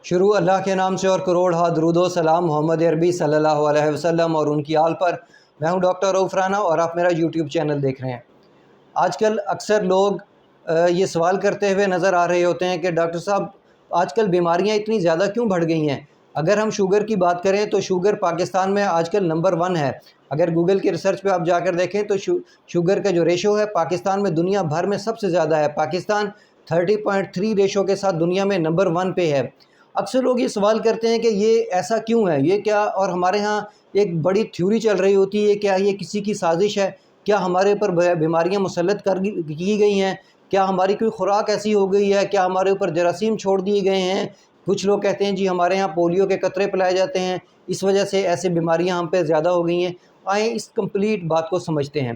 شروع اللہ کے نام سے اور کروڑ ہا درود و سلام محمد عربی صلی اللہ علیہ وسلم اور ان کی آل پر۔ میں ہوں ڈاکٹر رؤف رانا اور آپ میرا یوٹیوب چینل دیکھ رہے ہیں۔ آج کل اکثر لوگ یہ سوال کرتے ہوئے نظر آ رہے ہوتے ہیں کہ ڈاکٹر صاحب آج کل بیماریاں اتنی زیادہ کیوں بڑھ گئی ہیں؟ اگر ہم شوگر کی بات کریں تو شوگر پاکستان میں آج کل نمبر 1 ہے۔ اگر گوگل کی ریسرچ پہ آپ جا کر دیکھیں تو شوگر کا جو ریشو ہے پاکستان میں دنیا بھر میں سب سے زیادہ ہے۔ پاکستان 30.3 ریشو کے ساتھ دنیا میں نمبر 1 پہ ہے۔ اکثر لوگ یہ سوال کرتے ہیں کہ یہ ایسا کیوں ہے، یہ کیا، اور ہمارے ہاں ایک بڑی تھیوری چل رہی ہوتی ہے، کیا یہ کسی کی سازش ہے؟ کیا ہمارے اوپر بیماریاں مسلط کی گئی ہیں؟ کیا ہماری کوئی خوراک ایسی ہو گئی ہے؟ کیا ہمارے اوپر جراثیم چھوڑ دیے گئے ہیں؟ کچھ لوگ کہتے ہیں جی ہمارے ہاں پولیو کے قطرے پلائے جاتے ہیں، اس وجہ سے ایسے بیماریاں ہم پہ زیادہ ہو گئی ہیں۔ آئیں اس کمپلیٹ بات کو سمجھتے ہیں۔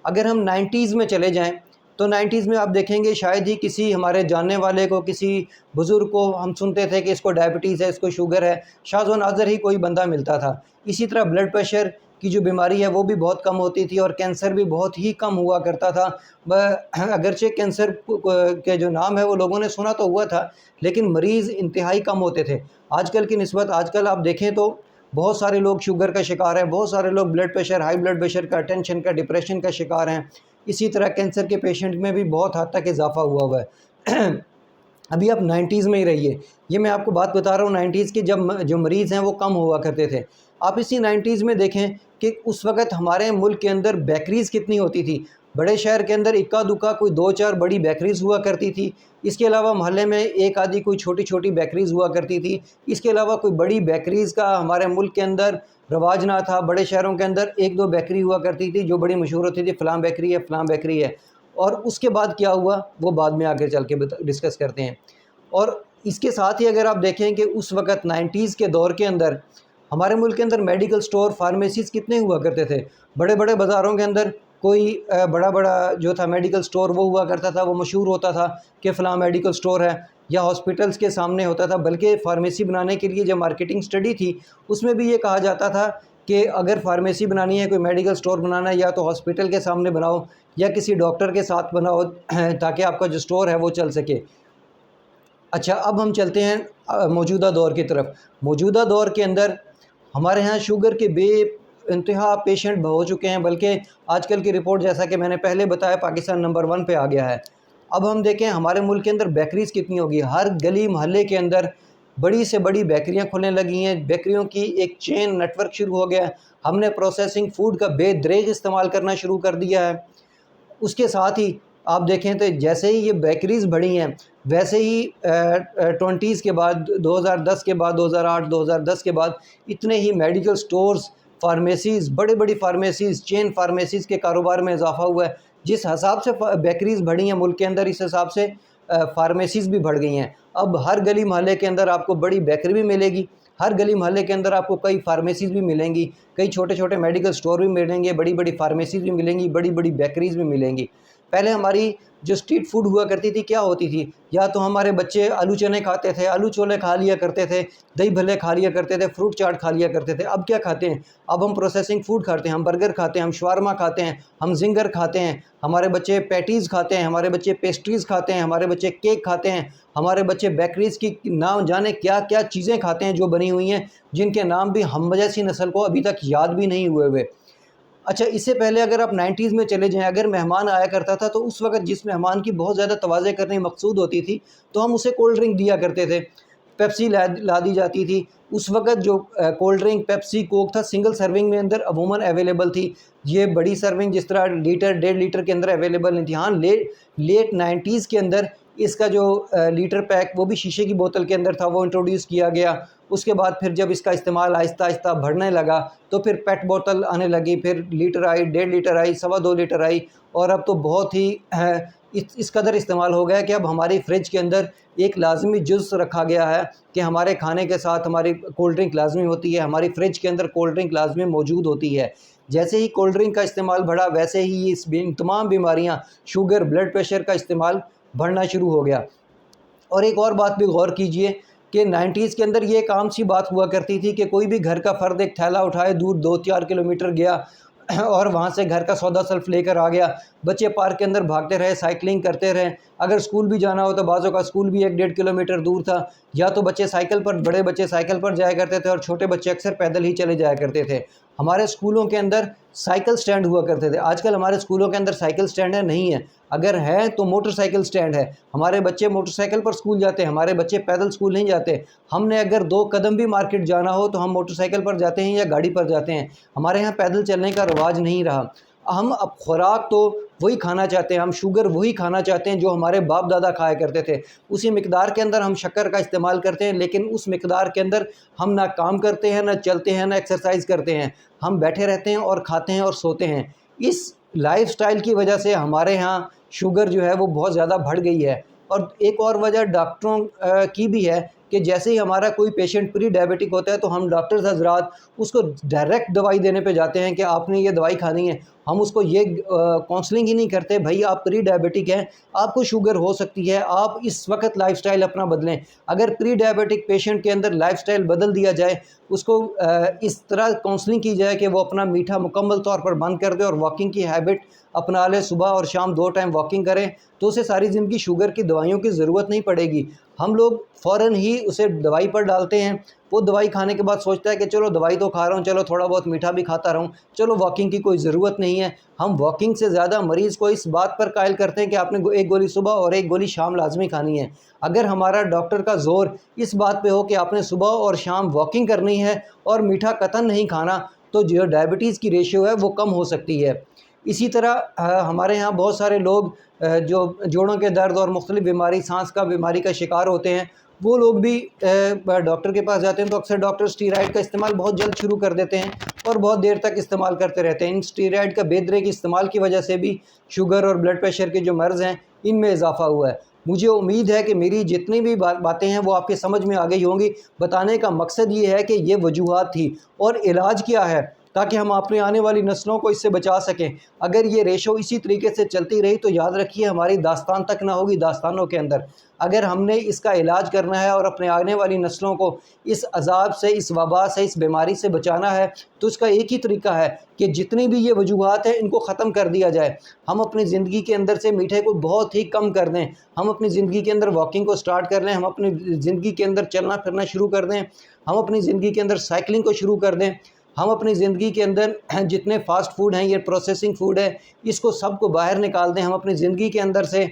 اگر ہم 90s میں چلے جائیں تو 90s میں آپ دیکھیں گے شاید ہی کسی ہمارے جاننے والے کو، کسی بزرگ کو ہم سنتے تھے کہ اس کو ڈائبٹیز ہے، اس کو شوگر ہے، شاذ و نادر ہی کوئی بندہ ملتا تھا۔ اسی طرح بلڈ پریشر کی جو بیماری ہے وہ بھی بہت کم ہوتی تھی اور کینسر بھی بہت ہی کم ہوا کرتا تھا۔ اگرچہ کینسر کے جو نام ہے وہ لوگوں نے سنا تو ہوا تھا، لیکن مریض انتہائی کم ہوتے تھے۔ آج کل کی نسبت آج کل آپ دیکھیں تو بہت سارے لوگ شوگر کا شکار ہیں، بہت سارے لوگ blood pressure, high blood pressure کا، ٹینشن کا، ڈپریشن کا شکار ہیں۔ اسی طرح کینسر کے پیشنٹ میں بھی بہت حد تک اضافہ ہوا ہے۔ ابھی آپ 90s میں ہی رہیے، یہ میں آپ کو بات بتا رہا ہوں 90s کی، جب جو مریض ہیں وہ کم ہوا کرتے تھے۔ آپ اسی 90s میں دیکھیں کہ اس وقت ہمارے ملک کے اندر بیکریز کتنی ہوتی تھی۔ بڑے شہر کے اندر اکا دکا کوئی 2-4 بڑی بیکریز ہوا کرتی تھی۔ اس کے علاوہ محلے میں ایک آدھی کوئی چھوٹی چھوٹی بیکریز ہوا کرتی تھی۔ اس کے علاوہ کوئی بڑی بیکریز کا ہمارے ملک کے اندر رواج نہ تھا۔ بڑے شہروں کے اندر 1-2 بیکری ہوا کرتی تھی جو بڑی مشہور ہوتی تھی، فلاں بیکری ہے، فلاں بیکری ہے۔ اور اس کے بعد کیا ہوا وہ بعد میں آگے چل کے ڈسکس کرتے ہیں۔ اور اس کے ساتھ ہی اگر آپ دیکھیں کہ اس وقت 90s کے دور کے اندر ہمارے ملک کے اندر میڈیکل سٹور، فارمیسیز کتنے ہوا کرتے تھے۔ بڑے بڑے بازاروں کے اندر کوئی بڑا جو تھا میڈیکل سٹور وہ ہوا کرتا تھا، وہ مشہور ہوتا تھا کہ فلاں میڈیکل سٹور ہے، یا ہاسپٹلس کے سامنے ہوتا تھا۔ بلکہ فارمیسی بنانے کے لیے جو مارکیٹنگ سٹڈی تھی اس میں بھی یہ کہا جاتا تھا کہ اگر فارمیسی بنانی ہے، کوئی میڈیکل سٹور بنانا ہے، یا تو ہاسپٹل کے سامنے بناؤ یا کسی ڈاکٹر کے ساتھ بناؤ تاکہ آپ کا جو سٹور ہے وہ چل سکے۔ اچھا، اب ہم چلتے ہیں موجودہ دور کی طرف۔ موجودہ دور کے اندر ہمارے ہاں شوگر کے بے انتہا پیشنٹ ہو چکے ہیں، بلکہ آج کل کی رپورٹ جیسا کہ میں نے پہلے بتایا پاکستان نمبر 1 پہ آ گیا ہے۔ اب ہم دیکھیں ہمارے ملک کے اندر بیکریز کتنی ہوگی۔ ہر گلی محلے کے اندر بڑی سے بڑی بیکریاں کھلنے لگی ہیں، بیکریوں کی ایک چین نیٹ ورک شروع ہو گیا ہے۔ ہم نے پروسیسنگ فوڈ کا بے دریغ استعمال کرنا شروع کر دیا ہے۔ اس کے ساتھ ہی آپ دیکھیں تو جیسے ہی یہ بیکریز بڑھی ہیں ویسے ہی 20s کے بعد، 2010 کے بعد، 2008 2010 کے بعد اتنے ہی میڈیکل سٹورز، فارمیسیز، بڑی بڑی فارمیسیز، چین فارمیسیز کے کاروبار میں اضافہ ہوا ہے۔ جس حساب سے بیکریز بڑھی ہیں ملک کے اندر، اس حساب سے فارمیسیز بھی بڑھ گئی ہیں۔ اب ہر گلی محلے کے اندر آپ کو بڑی بیکری بھی ملے گی، ہر گلی محلے کے اندر آپ کو کئی فارمیسیز بھی ملیں گی، کئی چھوٹے چھوٹے میڈیکل سٹور بھی ملیں گے، بڑی بڑی فارمیسیز بھی ملیں گی، بڑی بڑی بیکریز بھی ملیں گی۔ پہلے ہماری جو اسٹریٹ فوڈ ہوا کرتی تھی کیا ہوتی تھی؟ یا تو ہمارے بچے آلو چنے کھاتے تھے، آلو چھولے کھا لیا کرتے تھے، دہی بھلے کھا لیا کرتے تھے، فروٹ چاٹ کھا لیا کرتے تھے۔ اب کیا کھاتے ہیں؟ اب ہم پروسیسنگ فوڈ کھاتے ہیں، ہم برگر کھاتے ہیں، ہم شاورما کھاتے ہیں، ہم زنگر کھاتے ہیں، ہمارے بچے پیٹیز کھاتے ہیں، ہمارے بچے پیسٹریز کھاتے ہیں، ہمارے بچے کیک کھاتے ہیں، ہمارے بچے بیکریز کی نہ جانے کیا کیا چیزیں کھاتے ہیں جو بنی ہوئی ہیں، جن کے نام بھی ہم جیسی نسل کو ابھی تک یاد بھی نہیں ہوئے۔ اچھا، اس سے پہلے اگر آپ 90s میں چلے جائیں، اگر مہمان آیا کرتا تھا تو اس وقت جس مہمان کی بہت زیادہ تواضع کرنے مقصود ہوتی تھی تو ہم اسے کولڈ ڈرنک دیا کرتے تھے، پیپسی لا دی جاتی تھی۔ اس وقت جو کولڈ ڈرنک، پیپسی، کوک تھا سنگل سرونگ میں اندر عموماً اویلیبل تھی۔ یہ بڑی سرونگ جس طرح لیٹر 1.5 لیٹر کے اندر اویلیبل نہیں تھی۔ ہاں، لیٹ 90s کے اندر اس کا جو لیٹر پیک وہ بھی شیشے کی بوتل کے اندر تھا، وہ انٹروڈیوس کیا گیا۔ اس کے بعد پھر جب اس کا استعمال آہستہ آہستہ بڑھنے لگا تو پھر پیٹ بوتل آنے لگی، پھر لیٹر آئی، 1.5 لیٹر آئی، 2.25 لیٹر آئی، اور اب تو بہت ہی اس قدر استعمال ہو گیا کہ اب ہماری فریج کے اندر ایک لازمی جز رکھا گیا ہے کہ ہمارے کھانے کے ساتھ ہماری کولڈ ڈرنک لازمی ہوتی ہے، ہماری فریج کے اندر کولڈ ڈرنک لازمی موجود ہوتی ہے۔ جیسے ہی کولڈ ڈرنک کا استعمال بڑھا ویسے ہی اس تمام بیماریاں، شوگر، بلڈ پریشر کا استعمال بڑھنا شروع ہو گیا۔ اور ایک اور بات بھی غور کیجئے کہ 90s کے اندر یہ ایک عام سی بات ہوا کرتی تھی کہ کوئی بھی گھر کا فرد ایک تھیلا اٹھائے، دور 2-4 کلومیٹر گیا اور وہاں سے گھر کا سودا سلف لے کر آ گیا، بچے پارک کے اندر بھاگتے رہے، سائیکلنگ کرتے رہے، اگر اسکول بھی جانا ہو تو بعضوں کا اسکول بھی 1-1.5 کلومیٹر دور تھا، یا تو بڑے بچے سائیکل پر جایا کرتے تھے اور چھوٹے بچے اکثر پیدل ہی چلے جایا کرتے تھے۔ ہمارے اسکولوں کے اندر سائیکل سٹینڈ ہوا کرتے تھے، آج کل ہمارے اسکولوں کے اندر سائیکل سٹینڈ نہیں ہے، اگر ہے تو موٹر سائیکل سٹینڈ ہے، ہمارے بچے موٹر سائیکل پر اسکول جاتے ہیں، ہمارے بچے پیدل اسکول نہیں جاتے۔ ہم نے اگر 2 قدم بھی مارکیٹ جانا ہو تو ہم موٹر سائیکل پر جاتے ہیں یا گاڑی پر جاتے ہیں، ہمارے یہاں پیدل چلنے کا رواج نہیں رہا۔ ہم اب خوراک تو وہی کھانا چاہتے ہیں، ہم شوگر وہی کھانا چاہتے ہیں جو ہمارے باپ دادا کھایا کرتے تھے، اسی مقدار کے اندر ہم شکر کا استعمال کرتے ہیں، لیکن اس مقدار کے اندر ہم نہ کام کرتے ہیں، نہ چلتے ہیں، نہ ایکسرسائز کرتے ہیں، ہم بیٹھے رہتے ہیں اور کھاتے ہیں اور سوتے ہیں۔ اس لائف سٹائل کی وجہ سے ہمارے ہاں شوگر جو ہے وہ بہت زیادہ بڑھ گئی ہے۔ اور ایک اور وجہ ڈاکٹروں کی بھی ہے کہ جیسے ہی ہمارا کوئی پیشنٹ پری ڈائبٹک ہوتا ہے تو ہم ڈاکٹرز حضرات اس کو ڈائریکٹ دوائی دینے پہ جاتے ہیں کہ آپ نے یہ دوائی کھانی ہے، ہم اس کو یہ کاؤنسلنگ ہی نہیں کرتے، بھائی آپ پری ڈائبٹک ہیں، آپ کو شوگر ہو سکتی ہے، آپ اس وقت لائف سٹائل اپنا بدلیں۔ اگر پری ڈائبٹک پیشنٹ کے اندر لائف سٹائل بدل دیا جائے، اس کو اس طرح کاؤنسلنگ کی جائے کہ وہ اپنا میٹھا مکمل طور پر بند کر دے اور واکنگ کی ہیبٹ اپنا لے، صبح اور شام 2 ٹائم واکنگ کریں، تو اسے ساری زندگی شوگر کی دوائیوں کی ضرورت نہیں پڑے گی۔ ہم لوگ فوراً ہی اسے دوائی پر ڈالتے ہیں، وہ دوائی کھانے کے بعد سوچتا ہے کہ چلو دوائی تو کھا رہا ہوں، چلو تھوڑا بہت میٹھا بھی کھاتا رہوں، چلو واکنگ کی کوئی ضرورت نہیں ہے۔ ہم واکنگ سے زیادہ مریض کو اس بات پر قائل کرتے ہیں کہ آپ نے 1 گولی صبح اور 1 گولی شام لازمی کھانی ہے۔ اگر ہمارا ڈاکٹر کا زور اس بات پہ ہو کہ آپ نے صبح اور شام واکنگ کرنی ہے اور میٹھا قطعاً نہیں کھانا، تو جو ڈائبٹیز کی ریشیو ہے وہ کم ہو سکتی ہے۔ اسی طرح ہمارے ہاں بہت سارے لوگ جو جوڑوں کے درد اور مختلف بیماری، سانس کا بیماری کا شکار ہوتے ہیں، وہ لوگ بھی ڈاکٹر کے پاس جاتے ہیں تو اکثر ڈاکٹر اسٹیرائڈ کا استعمال بہت جلد شروع کر دیتے ہیں اور بہت دیر تک استعمال کرتے رہتے ہیں۔ ان اسٹیرائڈ کا بے درے کے استعمال کی وجہ سے بھی شوگر اور بلڈ پریشر کے جو مرض ہیں ان میں اضافہ ہوا ہے۔ مجھے امید ہے کہ میری جتنی بھی باتیں ہیں وہ آپ کے سمجھ میں آ گئی ہوں گی۔ بتانے کا مقصد یہ ہے کہ یہ وجوہات تھی اور علاج کیا ہے، تاکہ ہم اپنے آنے والی نسلوں کو اس سے بچا سکیں۔ اگر یہ ریشو اسی طریقے سے چلتی رہی تو یاد رکھیے ہماری داستان تک نہ ہوگی داستانوں کے اندر۔ اگر ہم نے اس کا علاج کرنا ہے اور اپنے آنے والی نسلوں کو اس عذاب سے، اس وبا سے، اس بیماری سے بچانا ہے، تو اس کا ایک ہی طریقہ ہے کہ جتنی بھی یہ وجوہات ہیں ان کو ختم کر دیا جائے۔ ہم اپنی زندگی کے اندر سے میٹھے کو بہت ہی کم کر دیں، ہم اپنی زندگی کے اندر واکنگ کو سٹارٹ کر لیں، ہم اپنی زندگی کے اندر چلنا پھرنا شروع کر دیں، ہم اپنی زندگی کے اندر سائیکلنگ کو شروع کر دیں، ہم اپنی زندگی کے اندر جتنے فاسٹ فوڈ ہیں، یہ پروسیسنگ فوڈ ہے، اس کو سب کو باہر نکال دیں، ہم اپنی زندگی کے اندر سے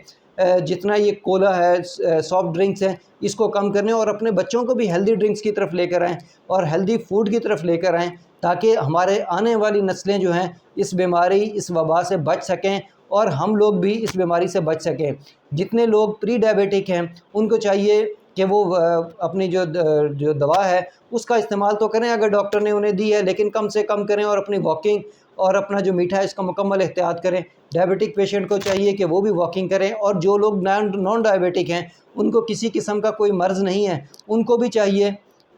جتنا یہ کولا ہے، سافٹ ڈرنکس ہیں، اس کو کم کرنے اور اپنے بچوں کو بھی ہیلدی ڈرنکس کی طرف لے کر آئیں اور ہیلدی فوڈ کی طرف لے کر آئیں، تاکہ ہمارے آنے والی نسلیں جو ہیں اس بیماری، اس وبا سے بچ سکیں اور ہم لوگ بھی اس بیماری سے بچ سکیں۔ جتنے لوگ پری ڈائبٹک ہیں ان کو چاہیے کہ وہ اپنی جو دوا ہے اس کا استعمال تو کریں اگر ڈاکٹر نے انہیں دی ہے، لیکن کم سے کم کریں اور اپنی واکنگ اور اپنا جو میٹھا ہے اس کا مکمل احتیاط کریں۔ ڈائبٹک پیشنٹ کو چاہیے کہ وہ بھی واکنگ کریں، اور جو لوگ نان ڈائبٹک ہیں ان کو کسی قسم کا کوئی مرض نہیں ہے، ان کو بھی چاہیے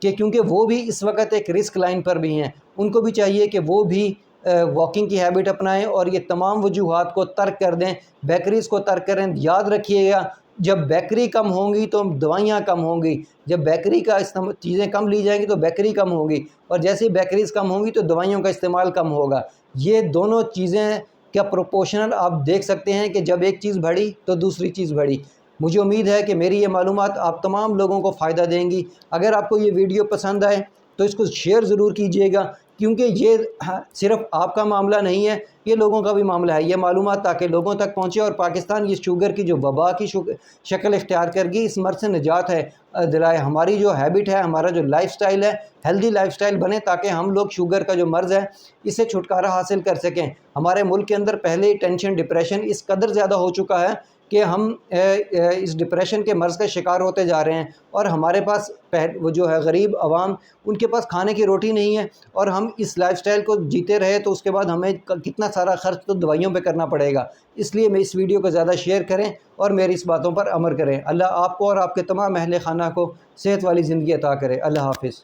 کہ کیونکہ وہ بھی اس وقت ایک رسک لائن پر بھی ہیں، ان کو بھی چاہیے کہ وہ بھی واکنگ کی ہیبٹ اپنائیں اور یہ تمام وجوہات کو ترک کر دیں، بیکریز کو ترک کریں۔ یاد رکھیے گا جب بیکری کم ہوں گی تو دوائیاں کم ہوں گی، جب بیکری کا چیزیں کم لی جائیں گی تو بیکری کم ہوگی، اور جیسے ہی بیکریز کم ہوں گی تو دوائیوں کا استعمال کم ہوگا۔ یہ دونوں چیزیں کیا پروپورشنل آپ دیکھ سکتے ہیں کہ جب ایک چیز بڑھی تو دوسری چیز بڑھی۔ مجھے امید ہے کہ میری یہ معلومات آپ تمام لوگوں کو فائدہ دیں گی۔ اگر آپ کو یہ ویڈیو پسند آئے تو اس کو شیئر ضرور کیجئے گا، کیونکہ یہ صرف آپ کا معاملہ نہیں ہے، یہ لوگوں کا بھی معاملہ ہے۔ یہ معلومات تاکہ لوگوں تک پہنچے اور پاکستان یہ شوگر کی جو وبا کی شکل اختیار کر گئی، اس مرض سے نجات ہے دلائے۔ ہماری جو ہیبٹ ہے، ہمارا جو لائف سٹائل ہے، ہیلدی لائف سٹائل بنے تاکہ ہم لوگ شوگر کا جو مرض ہے اس سے چھٹکارا حاصل کر سکیں۔ ہمارے ملک کے اندر پہلے ہی ٹینشن، ڈپریشن اس قدر زیادہ ہو چکا ہے کہ ہم اس ڈپریشن کے مرض کا شکار ہوتے جا رہے ہیں، اور ہمارے پاس وہ جو ہے غریب عوام، ان کے پاس کھانے کی روٹی نہیں ہے، اور ہم اس لائف سٹائل کو جیتے رہے تو اس کے بعد ہمیں کتنا سارا خرچ تو دوائیوں پہ کرنا پڑے گا۔ اس لیے میں اس ویڈیو کو زیادہ شیئر کریں اور میری اس باتوں پر عمل کریں۔ اللہ آپ کو اور آپ کے تمام اہل خانہ کو صحت والی زندگی عطا کرے۔ اللہ حافظ۔